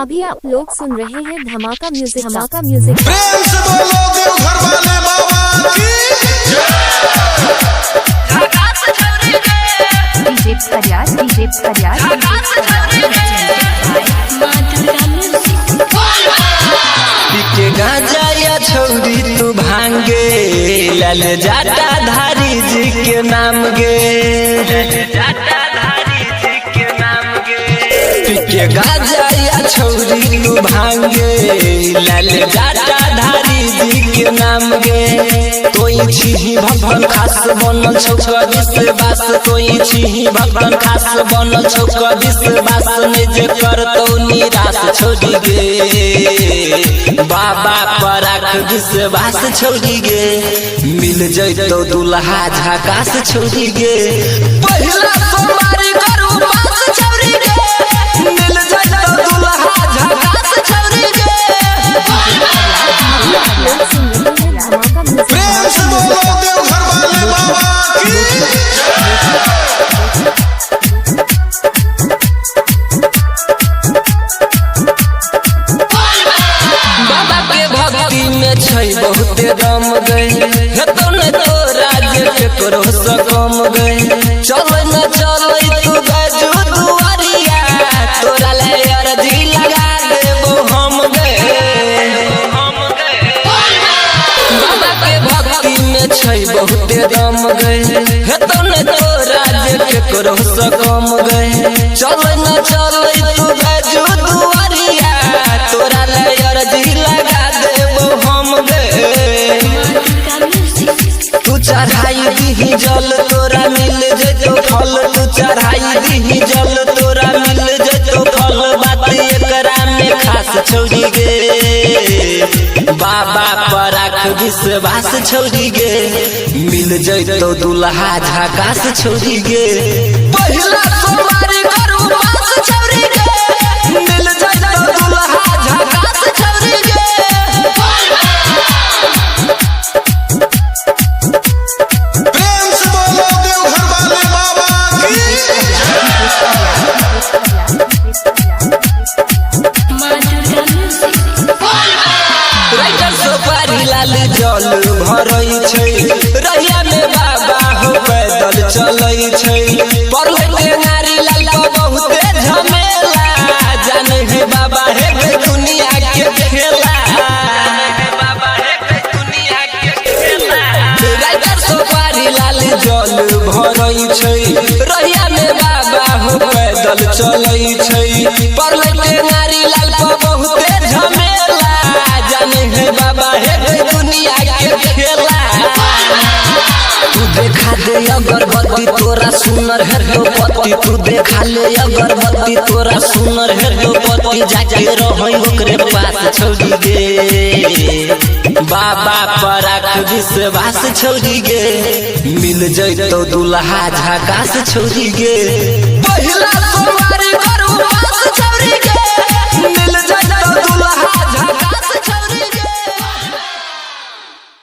अभी आप लोग सुन रहे हैं धमाका म्यूजिक। प्रेम से बोलो देवघर वाले बाबा की डीजे फरियाद पीके गांजा या छौरी तू भांगे लाल जाटा धारी जी के नाम गे पीके गांजा या छौरी तू भांगे लाल जाटा धारी जी के नाम गे तोई छी भगवान खास बनल छौका विश्वास तोई छी भगवान खास बनल छौका विश्वास ने जे करतौ निराश छोड़ी गे बाबा पर आख विश्वास छोड़ी गे मिल जइतो दुल्हा झकास छोड़ी गे पहिला सोमवारी करू पास छोड़ी गे मिल जइतो दुल्हा झकास छोड़ी गे प्रेम से बोलो देवघर वाले बाबा की बाबा के भक्ति में छै बहुते दम गए हेतो न तो राज्य के करो से कम गए चल न चल तू बाजू दुआरिया तोरा ले अर्जी लगा देबो हम गए बाबा के भक्ति में छै बहुते दम गए हेतो न तो राज्य के करो से कम गए चल न चल तू बाजू दुआरिया तोरा ले अर्जी लगा देबो हम गे तू चढ़ाई दी जल तोरा मिल जइतो फल तू चढ़ाई दी जल तोरा मिल जइतो फल बात एकरा में खास छोड़ी गे बाबा पर आख विश्वास छोड़ी गे मिल जइतो दुल्हा झकास छोड़ी गे पहिला सोमवारी करू पास छोड़ी गे मिल जइतो दुल्हा झकास छोड़ी गे प्रेम से बोलो देवघर वाले बाबा की राइटर सुपारी लाल जल भरई छै रहिया में बाबा हो पैदल चलई छै पढ़ले के नारी लाल को बहुते झमेला जाने है बाबा है के दुनिया के खेला राइटर सुपारी लाल जल भरई छै रहिया में बाबा हो पैदल चलई छै पढ़ले के नारी लाल को बहुते झमेला जाने है बाबा है दुनिया के खेला तू देखा दे अगरबत्ती तोरा सुनर है तो पति तू देखा ले अगरबत्ती तोरा सुनर है तो पति जाके रहई ओकरे पास छोड़ी गे बाबा पर आख विश्वास छोड़ी गे मिल जइतो दुल्हा झकास छोड़ी गे